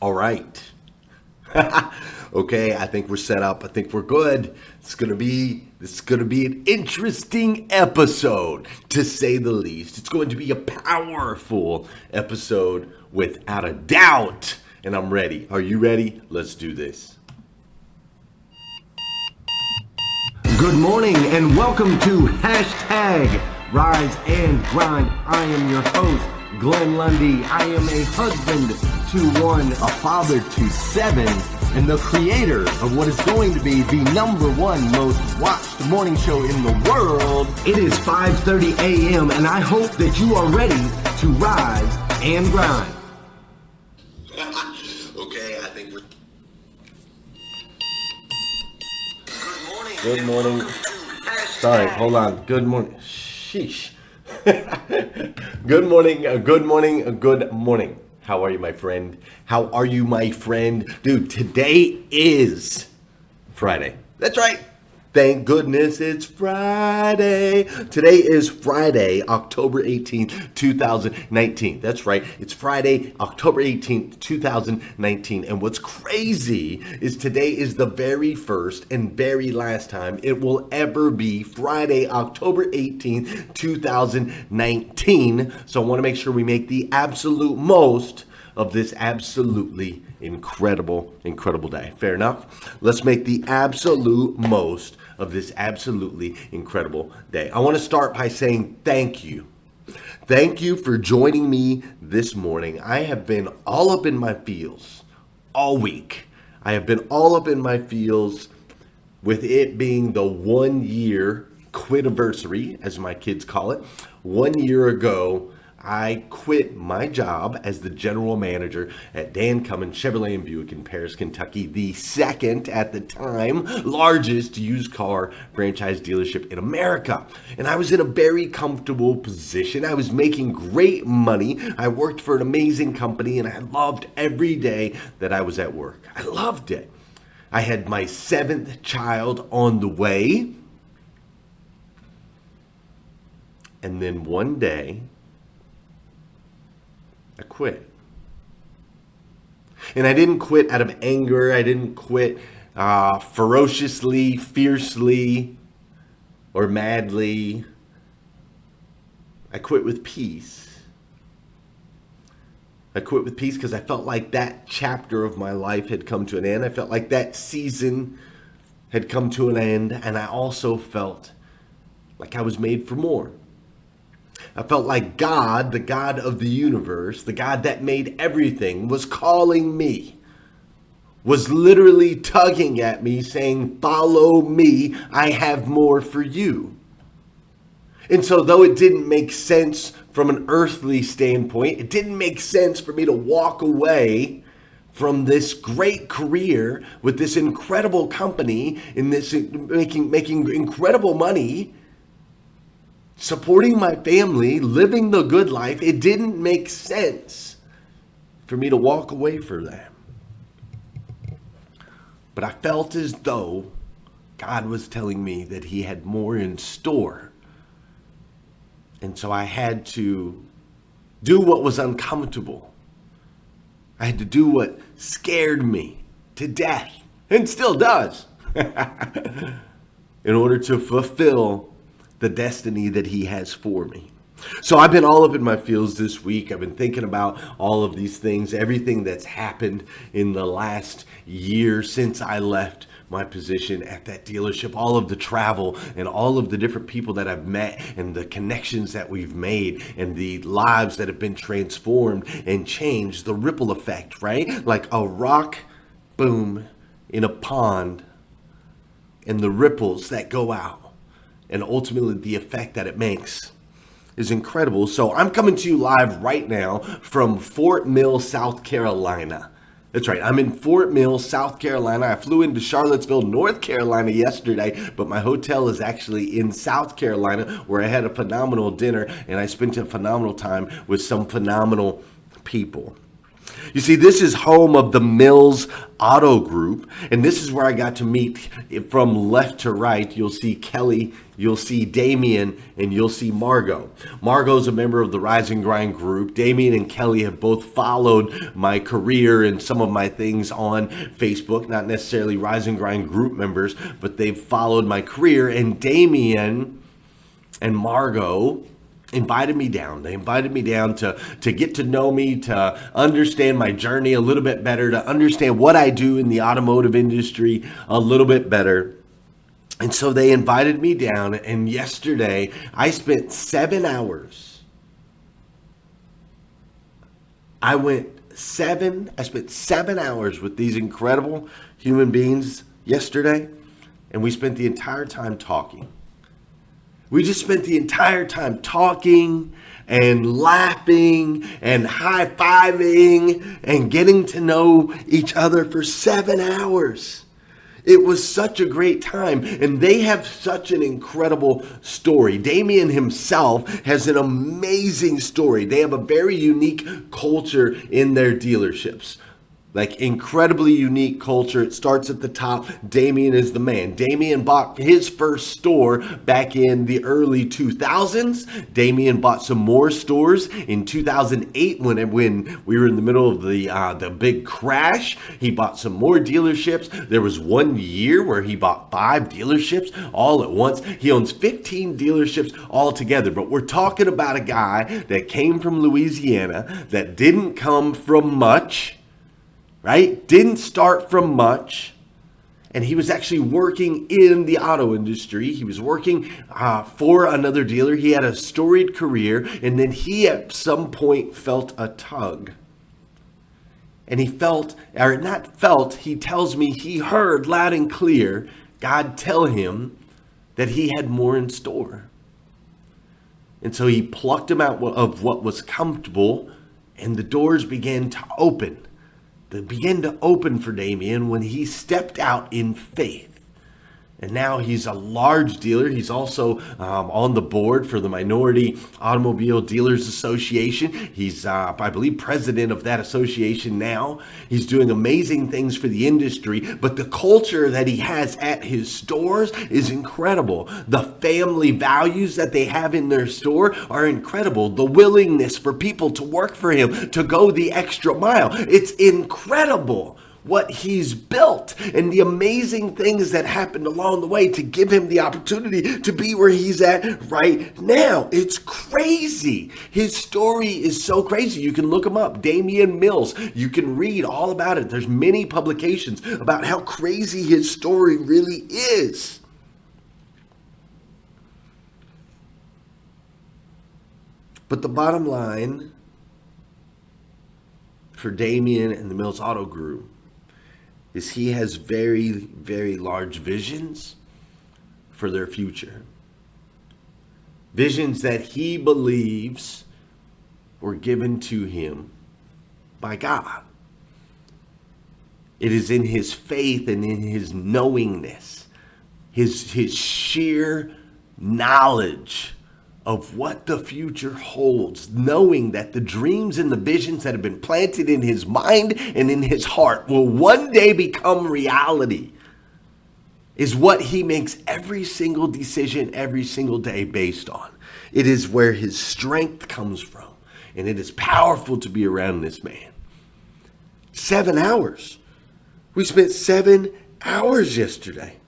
All right. Okay, I think we're set up. I think we're good. This is gonna be an interesting episode, to say the least. It's going to be a powerful episode without a doubt. And I'm ready. Are you ready? Let's do this. Good morning and welcome to hashtag Rise and Grind. I am your host, Glenn Lundy. I am a husband to one, a father to seven, and the creator of what is going to be the number one most watched morning show in the world. It is 5:30 a.m. and I hope that you are ready to rise and grind. Okay, I think we're... Good morning. Sorry, hold on. Good morning. Sheesh. Good morning. How are you, my friend? Dude, today is Friday. That's right. Thank goodness it's Friday. Today is Friday, October 18th, 2019. That's right. It's Friday, October 18th, 2019. And what's crazy is today is the very first and very last time it will ever be Friday, October 18th, 2019. So I want to make sure we make the absolute most of this absolutely incredible day. Fair enough? Let's make the absolute most of this absolutely incredible day. I want to start by saying thank you. Thank you for joining me this morning. I have been all up in my feels all week. I have been all up in my feels with it being the 1 year quitiversary, as my kids call it. 1 year ago, I quit my job as the general manager at Cummins Chevrolet and Buick in Paris, Kentucky, the second at the time largest used car franchise dealership in America. And I was in a very comfortable position. I was making great money. I worked for an amazing company and I loved every day that I was at work. I loved it. I had my 7th child on the way. And then one day, I quit. And I didn't quit out of anger. I didn't quit ferociously, fiercely, or madly. I quit with peace. I quit with peace because I felt like that chapter of my life had come to an end. I felt like that season had come to an end. And I also felt like I was made for more. I felt like God, the God of the universe, the God that made everything, was calling me, was literally tugging at me saying, follow me, I have more for you. And so though it didn't make sense from an earthly standpoint, it didn't make sense for me to walk away from this great career with this incredible company in this making incredible money, supporting my family, living the good life. It didn't make sense for me to walk away from that. But I felt as though God was telling me that he had more in store. And so I had to do what was uncomfortable. I had to do what scared me to death, and still does, in order to fulfill the destiny that he has for me. So I've been all up in my feels this week. I've been thinking about all of these things, everything that's happened in the last year since I left my position at that dealership, all of the travel and all of the different people that I've met and the connections that we've made and the lives that have been transformed and changed, the ripple effect, right? Like a rock, boom, in a pond, and the ripples that go out. And ultimately, the effect that it makes is incredible. So I'm coming to you live right now from Fort Mill, South Carolina. That's right. I'm in Fort Mill, South Carolina. I flew into Charlottesville, North Carolina yesterday, but my hotel is actually in South Carolina, where I had a phenomenal dinner and I spent a phenomenal time with some phenomenal people. You see, this is home of the Mills Auto Group, and this is where I got to meet from left to right. You'll see Kelly, you'll see Damien, and you'll see Margot. Margot's a member of the Rise and Grind group. Damien and Kelly have both followed my career and some of my things on Facebook, not necessarily Rise and Grind group members, but they've followed my career. And Damien and Margot invited me down. They invited me down to get to know me, to understand my journey a little bit better, to understand what I do in the automotive industry a little bit better. And so they invited me down, and yesterday I spent 7 hours. I spent 7 hours with these incredible human beings yesterday, and we spent the entire time talking. We just spent the entire time talking and laughing and high-fiving and getting to know each other for 7 hours. It was such a great time, and they have such an incredible story. Damien himself has an amazing story. They have a very unique culture in their dealerships. Like, incredibly unique culture. It starts at the top. Damien is the man. Damien bought his first store back in the early 2000s. Damien bought some more stores in 2008 when we were in the middle of the big crash. He bought some more dealerships. There was 1 year where he bought 5 dealerships all at once. He owns 15 dealerships all together. But we're talking about a guy that came from Louisiana, that didn't come from much. Right? Didn't start from much. And he was actually working in the auto industry. He was working for another dealer. He had a storied career. And then he at some point felt a tug. And he he tells me he heard loud and clear God tell him that he had more in store. And so he plucked him out of what was comfortable, and the doors began to open. They began to open for Damien when he stepped out in faith. And now he's a large dealer. He's also on the board for the Minority Automobile Dealers Association. He's, I believe, president of that association now. He's doing amazing things for the industry. But the culture that he has at his stores is incredible. The family values that they have in their store are incredible. The willingness for people to work for him, to go the extra mile. It's incredible what he's built and the amazing things that happened along the way to give him the opportunity to be where he's at right now. It's crazy. His story is so crazy. You can look him up, Damien Mills. You can read all about it. There's many publications about how crazy his story really is. But the bottom line for Damien and the Mills Auto Group is he has very, very large visions for their future. Visions that he believes were given to him by God. It is in his faith and in his knowingness, his sheer knowledge of what the future holds, knowing that the dreams and the visions that have been planted in his mind and in his heart will one day become reality, is what he makes every single decision every single day based on. It is where his strength comes from, and it is powerful to be around this man. 7 hours. We spent 7 hours yesterday.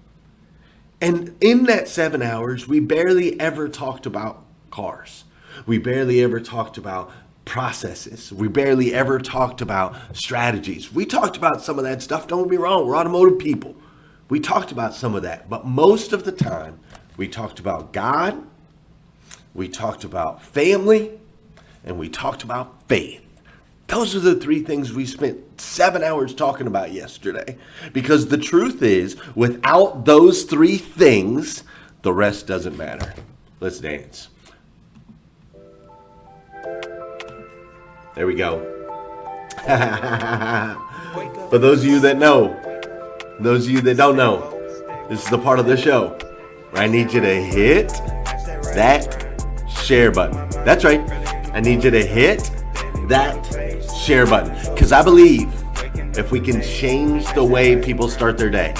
And in that 7 hours, we barely ever talked about cars. We barely ever talked about processes. We barely ever talked about strategies. We talked about some of that stuff. Don't get me wrong. We're automotive people. We talked about some of that. But most of the time, we talked about God, we talked about family, and we talked about faith. Those are the 3 things we spent 7 hours talking about yesterday. Because the truth is, without those 3 things, the rest doesn't matter. Let's dance. There we go. For those of you that know, those of you that don't know, this is the part of the show where I need you to hit that share button. That's right. I need you to hit that share button, because I believe if we can change the way people start their day,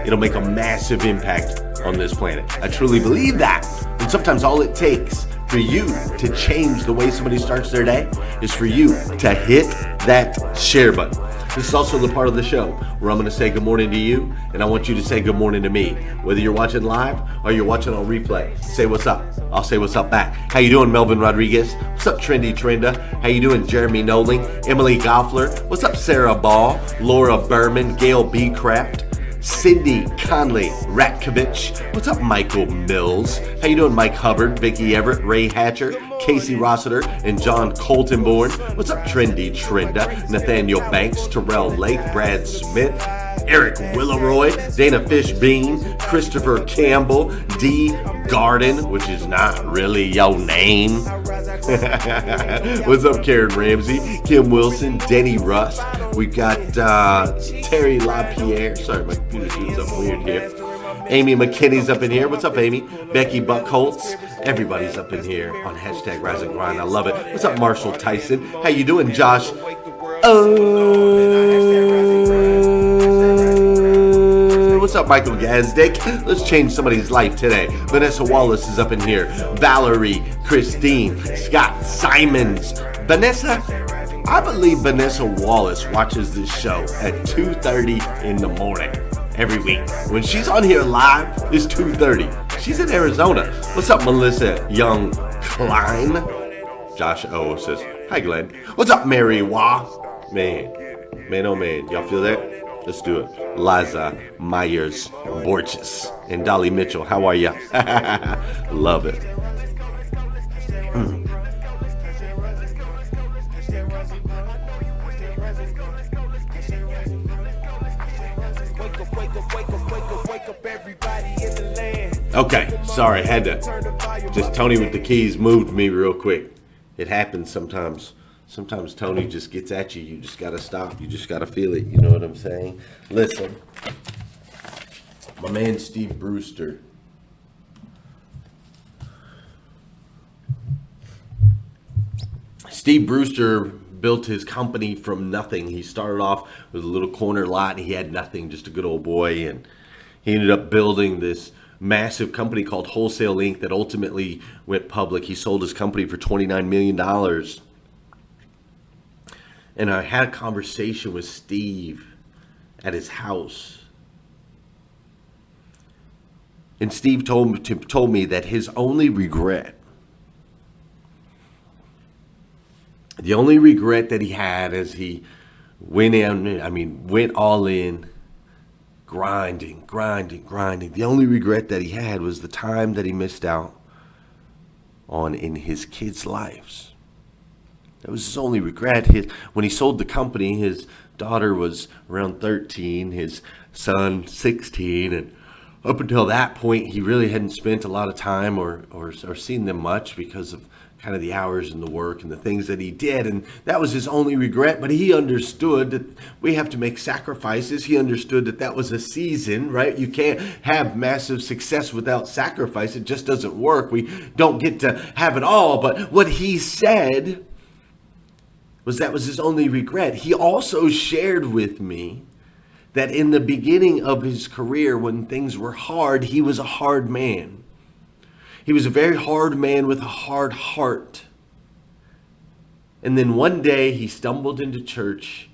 it'll make a massive impact on this planet. I truly believe that. And sometimes all it takes for you to change the way somebody starts their day is for you to hit that share button. This is also the part of the show where I'm going to say good morning to you, and I want you to say good morning to me. Whether you're watching live or you're watching on replay, say what's up. I'll say what's up back. How you doing, Melvin Rodriguez? What's up, Trendy Trenda? How you doing, Jeremy Noling? Emily Goffler? What's up, Sarah Ball? Laura Berman? Gail B. Craft? Cindy Conley Ratkovich. What's up, Michael Mills? How you doing, Mike Hubbard, Vicky Everett, Ray Hatcher, Casey Rossiter, and John Coltonborn? What's up, Trendy Trenda? Nathaniel Banks, Terrell Lake, Brad Smith, Eric Willeroy, Dana Fishbean, Christopher Campbell, D. Garden, which is not really your name. What's up, Karen Ramsey, Kim Wilson, Denny Rust. We've got Terry LaPierre. Sorry, my computer's doing something weird here. Amy McKinney's up in here. What's up, Amy? Becky Buckholtz. Everybody's up in here on hashtag Rise and Grind. I love it. What's up, Marshall Tyson? How you doing, Josh? What's up, Michael Gazdick? Let's change somebody's life today. Vanessa Wallace is up in here. Valerie, Christine, Scott Simons. Vanessa, I believe Vanessa Wallace watches this show at 2:30 in the morning every week. When she's on here live, it's 2:30. She's in Arizona. What's up, Melissa Young Klein? Josh O says, hi, Glenn. What's up, Mary Wah? Man, oh man, y'all feel that? Let's do it. Liza Myers Borges and Dolly Mitchell, how are ya? Love it. Okay, sorry, had to. Just Tony with the keys moved me real quick. It happens sometimes. Sometimes Tony just gets at you. You just got to stop. You just got to feel it. You know what I'm saying? Listen, my man Steve Brewster. Steve Brewster built his company from nothing. He started off with a little corner lot. And he had nothing, just a good old boy. And he ended up building this massive company called Wholesale Inc. that ultimately went public. He sold his company for $29 million. And I had a conversation with Steve at his house. And Steve told me that his only regret, the only regret that he had as he went all in, grinding. The only regret that he had was the time that he missed out on in his kids' lives. That was his only regret. When he sold the company, his daughter was around 13, his son 16, and up until that point, he really hadn't spent a lot of time or seen them much because of kind of the hours and the work and the things that he did. And that was his only regret. But he understood that we have to make sacrifices. He understood that that was a season, right? You can't have massive success without sacrifice. It just doesn't work. We don't get to have it all. But what he said was that was his only regret. He also shared with me that in the beginning of his career, when things were hard, he was a hard man. He was a very hard man with a hard heart. And then one day he stumbled into church.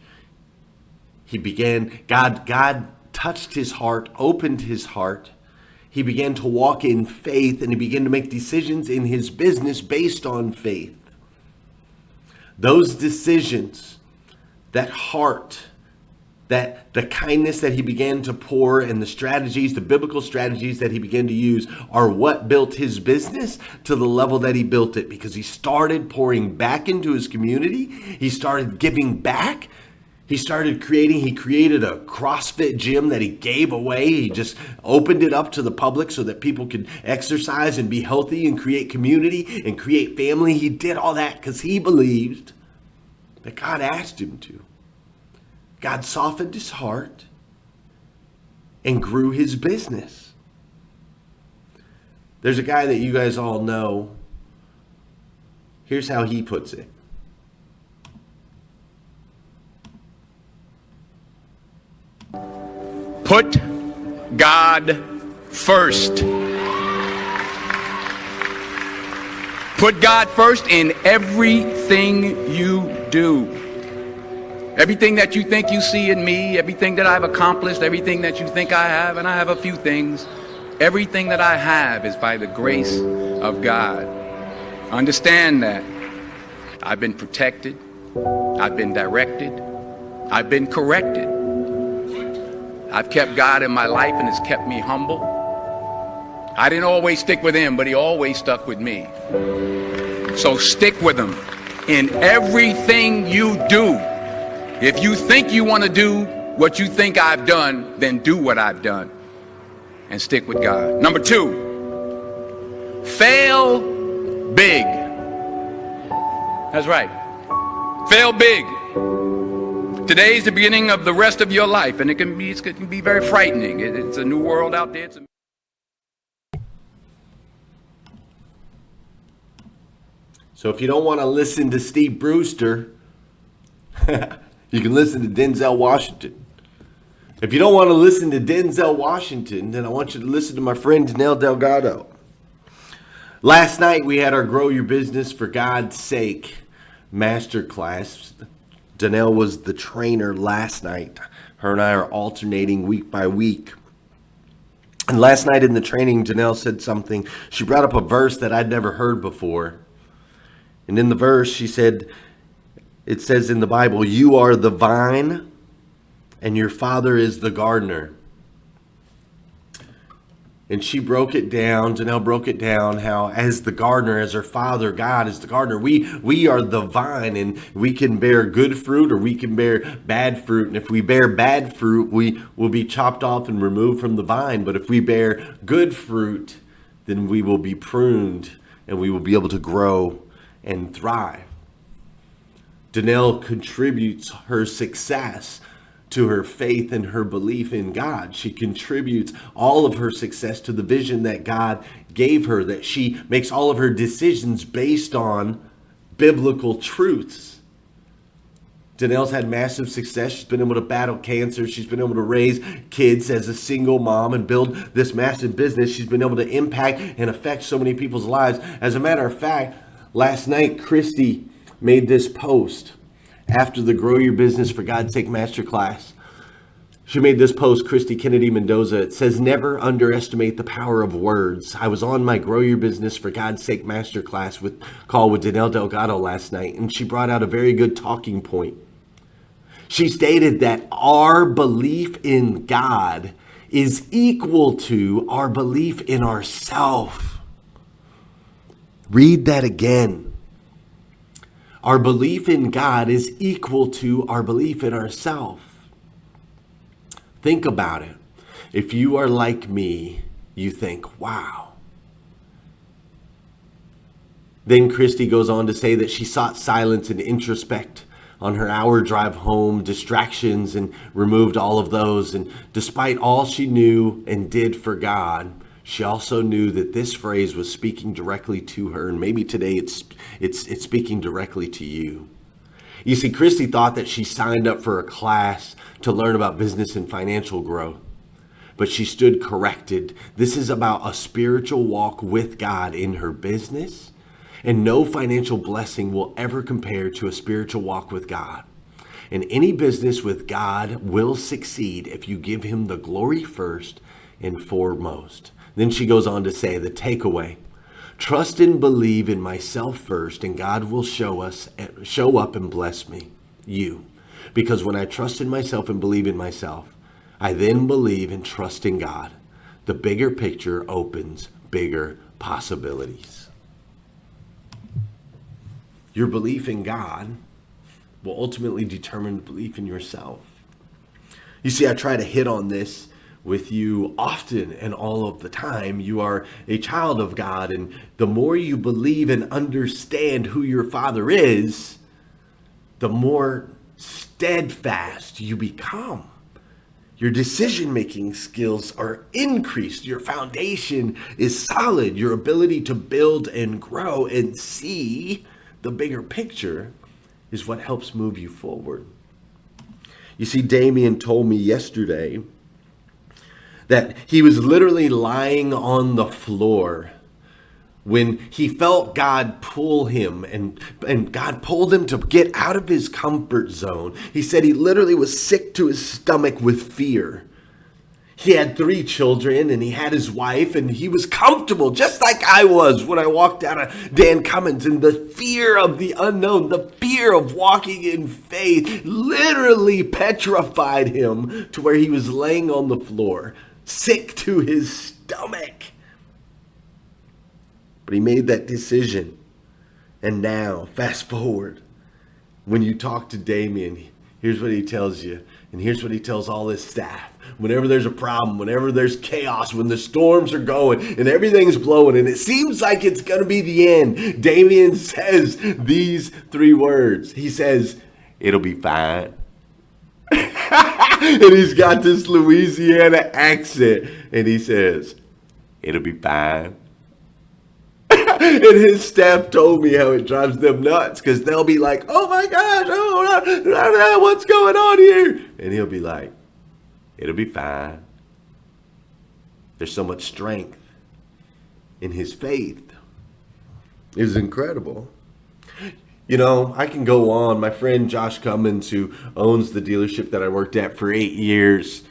God touched his heart, opened his heart. He began to walk in faith, and he began to make decisions in his business based on faith. Those decisions, that heart, that the kindness that he began to pour and the strategies, the biblical strategies that he began to use are what built his business to the level that he built it, because he started pouring back into his community. He started giving back. He created a CrossFit gym that he gave away. He just opened it up to the public so that people could exercise and be healthy and create community and create family. He did all that because he believed that God asked him to. God softened his heart and grew his business. There's a guy that you guys all know. Here's how he puts it. Put God first. Put God first in everything you do. Everything that you think you see in me, everything that I've accomplished, everything that you think I have, and I have a few things, everything that I have is by the grace of God. Understand that. I've been protected. I've been directed. I've been corrected. I've kept God in my life and it's kept me humble. I didn't always stick with him, but he always stuck with me. So stick with him in everything you do. If you think you want to do what you think I've done, then do what I've done and stick with God. Number 2, fail big. That's right. Fail big. Today's the beginning of the rest of your life, and it can be very frightening. It's a new world out there. So if you don't want to listen to Steve Brewster, you can listen to Denzel Washington. If you don't want to listen to Denzel Washington, then I want you to listen to my friend Danelle Delgado. Last night we had our Grow Your Business for God's Sake masterclass. Danelle was the trainer last night. Her and I are alternating week by week. And last night in the training, Danelle said something. She brought up a verse that I'd never heard before. And in the verse, she said, it says in the Bible, you are the vine and your father is the gardener. And she broke it down, Danelle broke it down, how as the gardener, as her father, God is the gardener, we are the vine, and we can bear good fruit or we can bear bad fruit. And if we bear bad fruit, we will be chopped off and removed from the vine. But if we bear good fruit, then we will be pruned and we will be able to grow and thrive. Danelle contributes her success to her faith and her belief in God. She contributes all of her success to the vision that God gave her, that she makes all of her decisions based on biblical truths. Danelle's had massive success. She's been able to battle cancer. She's been able to raise kids as a single mom and build this massive business. She's been able to impact and affect so many people's lives. As a matter of fact, last night, Christy made this post after the Grow Your Business for God's Sake masterclass. She made this post, Christy Kennedy Mendoza. It says, never underestimate the power of words. I was on my Grow Your Business for God's Sake masterclass call with Danelle Delgado last night, and she brought out a very good talking point. She stated that our belief in God is equal to our belief in ourselves. Read that again. Our belief in God is equal to our belief in ourselves. Think about it. If you are like me, you think, wow. Then Christy goes on to say that she sought silence and introspect on her hour drive home, distractions, and removed all of those. And despite all she knew and did for God, she also knew that this phrase was speaking directly to her, and maybe today it's speaking directly to you. You see, Christy thought that she signed up for a class to learn about business and financial growth, but she stood corrected. This is about a spiritual walk with God in her business, and no financial blessing will ever compare to a spiritual walk with God. And any business with God will succeed if you give him the glory first and foremost. Then she goes on to say the takeaway: trust and believe in myself first, and God will show up and bless me, you. Because when I trust in myself and believe in myself, I then believe and trust in God. The bigger picture opens bigger possibilities. Your belief in God will ultimately determine the belief in yourself. You see, I try to hit on this with you often and all of the time. You are a child of God, and the more you believe and understand who your Father is, the more steadfast you become. Your decision-making skills are increased. Your foundation is solid. Your ability to build and grow and see the bigger picture is what helps move you forward. You see, Damien told me yesterday that he was literally lying on the floor when he felt God pull him, and God pulled him to get out of his comfort zone. He said he literally was sick to his stomach with fear. He had 3 children and he had his wife, and he was comfortable just like I was when I walked out of Dan Cummins. And the fear of the unknown, the fear of walking in faith literally petrified him to where he was laying on the floor, sick to his stomach. But he made that decision. And now, fast forward, when you talk to Damien, here's what he tells you. And here's what he tells all his staff. Whenever there's a problem, whenever there's chaos, when the storms are going and everything's blowing and it seems like it's going to be the end, Damien says these 3 words. He says, "It'll be fine." And he's got this Louisiana accent. And he says, "It'll be fine." And his staff told me how it drives them nuts, because they'll be like, "Oh my gosh, oh, what's going on here?" And he'll be like, "It'll be fine." There's so much strength in his faith. It is incredible. You know, I can go on. My friend Josh Cummins, who owns the dealership that I worked at for 8 years,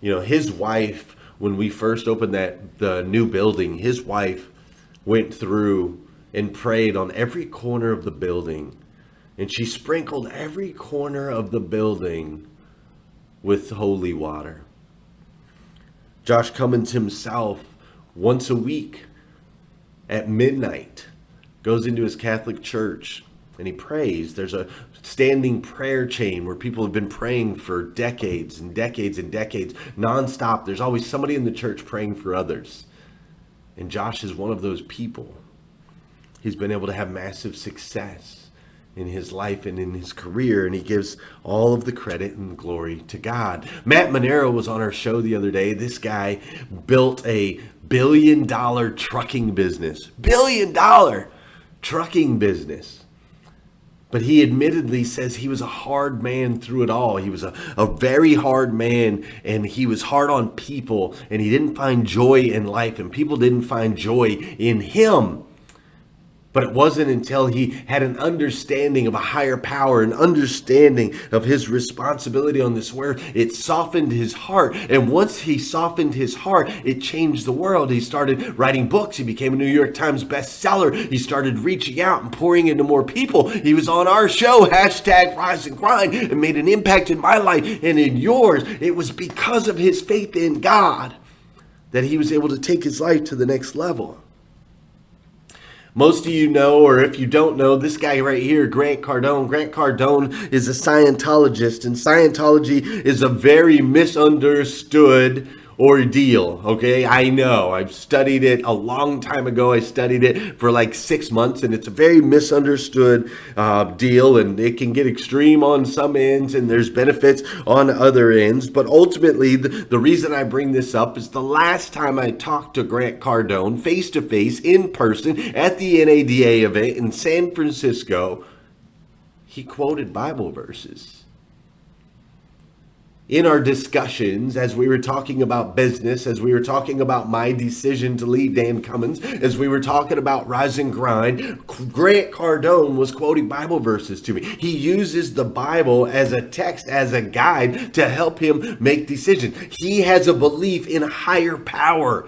you know, his wife, when we first opened the new building, his wife went through and prayed on every corner of the building. And she sprinkled every corner of the building with holy water. Josh Cummins himself, once a week at midnight, goes into his Catholic church and he prays. There's a standing prayer chain where people have been praying for decades and decades and decades, nonstop. There's always somebody in the church praying for others. And Josh is one of those people. He's been able to have massive success in his life and in his career, and he gives all of the credit and glory to God. Matt Manero was on our show the other day. This guy built a $1 billion trucking business. $1 billion trucking business. But he admittedly says he was a hard man through it all. He was a very hard man, and he was hard on people, and he didn't find joy in life, and people didn't find joy in him. But it wasn't until he had an understanding of a higher power, an understanding of his responsibility on this earth, it softened his heart. And once he softened his heart, it changed the world. He started writing books. He became a New York Times bestseller. He started reaching out and pouring into more people. He was on our show, #Rise and Grind, and made an impact in my life and in yours. It was because of his faith in God that he was able to take his life to the next level. Most of you know, or if you don't know, this guy right here, Grant Cardone. Grant Cardone is a Scientologist, and Scientology is a very misunderstood ordeal, okay? I know. I've studied it a long time ago. I studied it for like 6 months, and it's a very misunderstood deal, and it can get extreme on some ends, and there's benefits on other ends. But ultimately, the reason I bring this up is the last time I talked to Grant Cardone face-to-face, in person, at the NADA event in San Francisco, he quoted Bible verses. In our discussions, as we were talking about business, as we were talking about my decision to leave Dan Cummins, as we were talking about Rise and Grind, Grant Cardone was quoting Bible verses to me. He uses the Bible as a text, as a guide to help him make decisions. He has a belief in a higher power.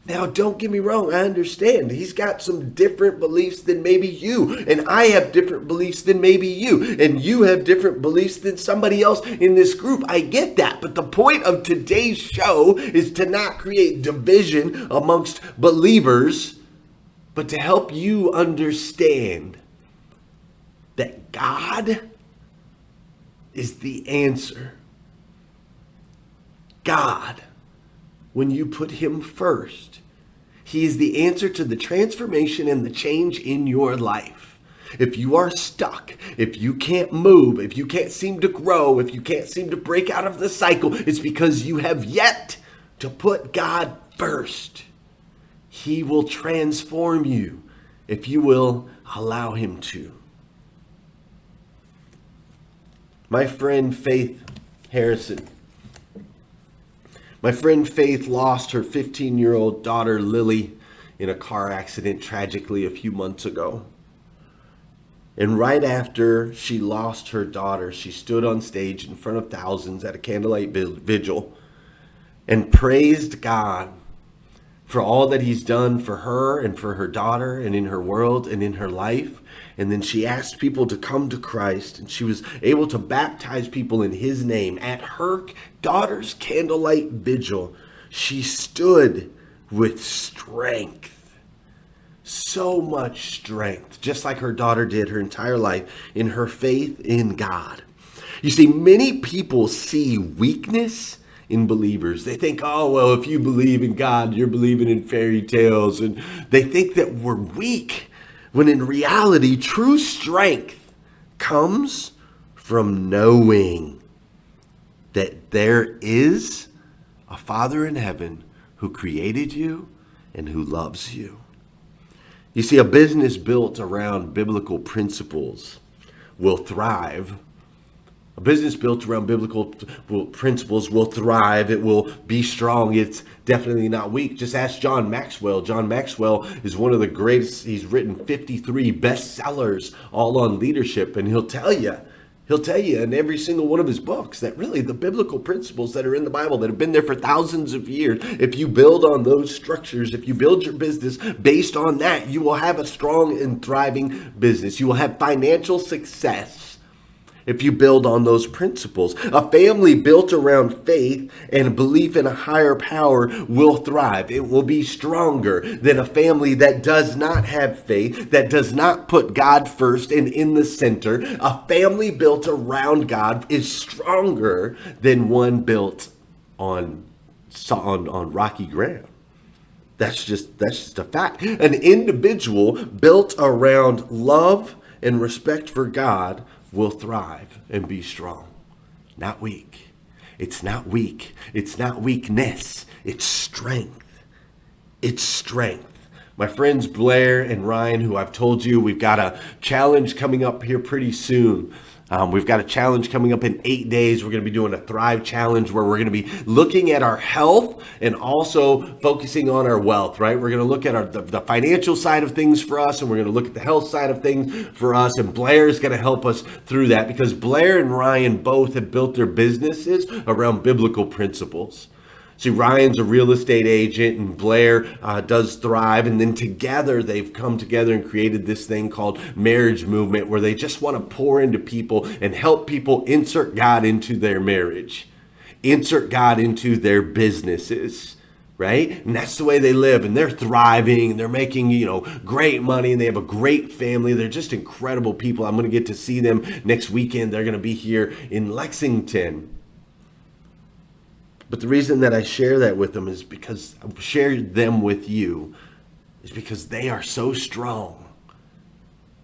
Now, don't get me wrong, I understand. He's got some different beliefs than maybe you, and I have different beliefs than maybe you, and you have different beliefs than somebody else in this group. I get that, but the point of today's show is to not create division amongst believers, but to help you understand that God is the answer. God, when you put him first, he is the answer to the transformation and the change in your life. If you are stuck, if you can't move, if you can't seem to grow, if you can't seem to break out of the cycle, it's because you have yet to put God first. He will transform you if you will allow him to. My friend Faith Harrison. My friend Faith lost her 15-year-old daughter Lily in a car accident tragically a few months ago. And right after she lost her daughter, she stood on stage in front of thousands at a candlelight vigil and praised God for all that he's done for her and for her daughter and in her world and in her life. And then she asked people to come to Christ, and she was able to baptize people in his name. At her daughter's candlelight vigil, she stood with strength. So much strength, just like her daughter did her entire life, in her faith in God. You see, many people see weakness in believers. They think, oh, well, if you believe in God, you're believing in fairy tales. And they think that we're weak, when in reality, true strength comes from knowing that there is a Father in heaven who created you and who loves you. You see, a business built around biblical principles will thrive. A business built around biblical principles will thrive. It will be strong. It's definitely not weak. Just ask John Maxwell. John Maxwell is one of the greatest. He's written 53 bestsellers all on leadership, and he'll tell you in every single one of his books that really the biblical principles that are in the Bible that have been there for thousands of years, if you build on those structures, if you build your business based on that, you will have a strong and thriving business. You will have financial success if you build on those principles. A family built around faith and belief in a higher power will thrive. It will be stronger than a family that does not have faith, that does not put God first and in the center. A family built around God is stronger than one built on rocky ground. That's just a fact. An individual built around love and respect for God will thrive and be strong. Not weak. It's not weak. It's not weakness. It's strength. It's strength. My friends Blair and Ryan, who I've told you, we've got a challenge coming up here pretty soon. We've got a challenge coming up in 8 days. We're going to be doing a Thrive Challenge where we're going to be looking at our health and also focusing on our wealth, right? We're going to look at the financial side of things for us, and we're going to look at the health side of things for us. And Blair is going to help us through that because Blair and Ryan both have built their businesses around biblical principles. See, Ryan's a real estate agent and Blair does Thrive. And then together, they've come together and created this thing called Marriage Movement, where they just want to pour into people and help people insert God into their marriage, insert God into their businesses, right? And that's the way they live. And they're thriving. They're making, great money. And they have a great family. They're just incredible people. I'm going to get to see them next weekend. They're going to be here in Lexington. But the reason that I share that with them is because I share them with you is because they are so strong.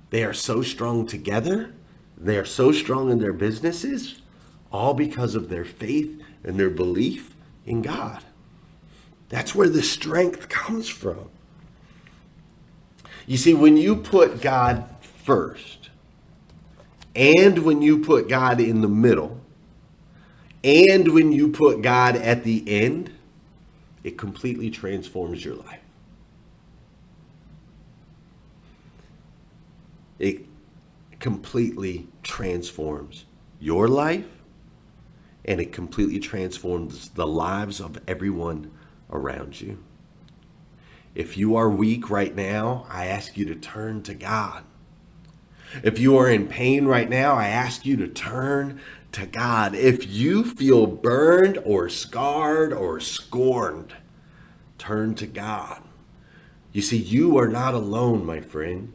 They are so strong together. They are so strong in their businesses, all because of their faith and their belief in God. That's where the strength comes from. You see, when you put God first, and when you put God in the middle, and when you put God at the end, it completely transforms your life. It completely transforms your life, and it completely transforms the lives of everyone around you. If you are weak right now, I ask you to turn to God. If you are in pain right now, I ask you to turn to God. If you feel burned or scarred or scorned, turn to God. You see, you are not alone, my friend.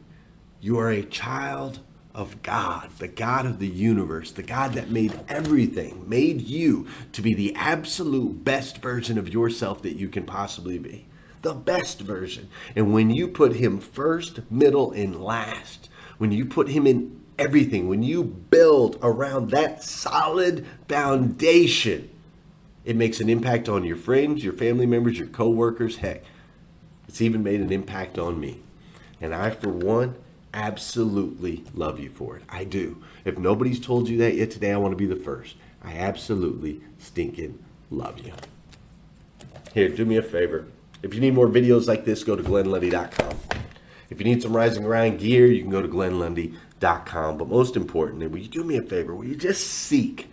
You are a child of God, the God of the universe, the God that made everything, made you to be the absolute best version of yourself that you can possibly be. The best version. And when you put him first, middle, and last, when you put him in everything, when you build around that solid foundation, it makes an impact on your friends, your family members, your coworkers. Heck, it's even made an impact on me. And I, for one, absolutely love you for it. I do. If nobody's told you that yet today, I want to be the first. I absolutely stinking love you. Here, do me a favor. If you need more videos like this, go to glennlundy.com. If you need some Rise and Grind gear, you can go to glennlundy.com. But most importantly, will you do me a favor? Will you just seek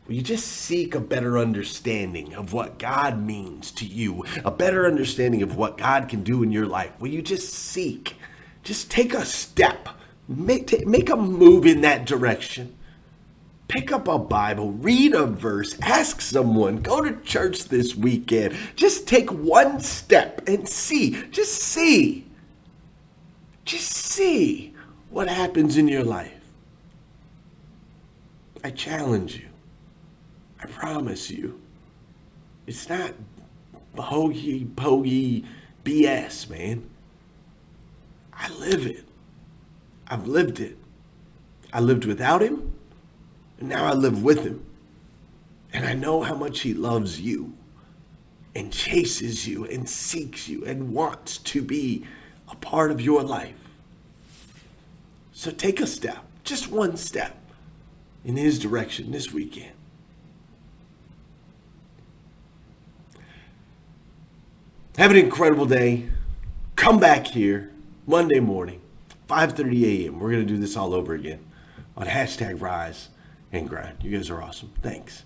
a better understanding of what God means to you, a better understanding of what God can do in your life? Will you just seek? Just take a step. Make a move in that direction. Pick up a Bible, read a verse, ask someone, go to church this weekend. Just take one step and see. Just see what happens in your life. I challenge you. I promise you. It's not hokey pokey BS, man. I live it. I've lived it. I lived without him, and now I live with him. And I know how much he loves you and chases you and seeks you and wants to be a part of your life. So take a step, just one step, in his direction this weekend. Have an incredible day. Come back here Monday morning, 5:30 a.m. We're going to do this all over again on hashtag Rise and Grind. You guys are awesome. Thanks.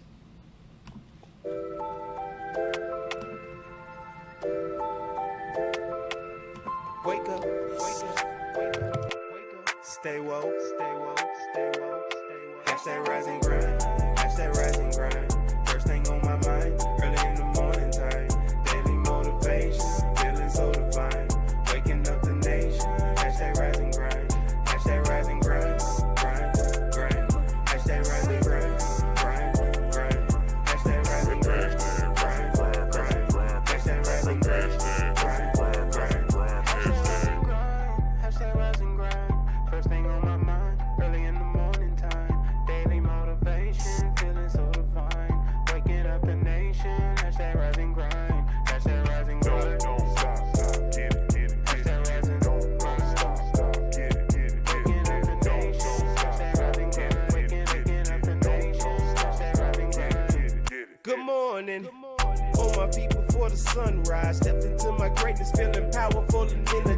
Wake up, wake up, wake up, wake up. Stay woke, stay woke, stay woke, stay woke. Hashtag Rise and Grind, hashtag Rise and Grind. First thing on my mind, early in the morning time. Daily motivation, feeling so divine. Waking up the nation, hashtag Rise and Grind, hashtag Rise and Grind, grind, grind. Hashtag Rise and Grind, grind, grind. Hashtag Rise and Grind, grind, grind. Hashtag Rise and Grind, grind, grind. Hashtag Rise and Grind. First thing on my mind, early in the morning time. Daily motivation, feeling so divine. Waking up the nation, hashtag Rise and Grind, hashtag Rise and Grind. Don't stop, get it, get it. Hashtag Rise and Grind. Don't stop, get it, get it. Waking up the nation, hashtag Rise and Grind. Waking up the nation, hashtag Rise and Grind. Good morning. On my feet before the sunrise. Stepped into my greatness, feeling powerful and in the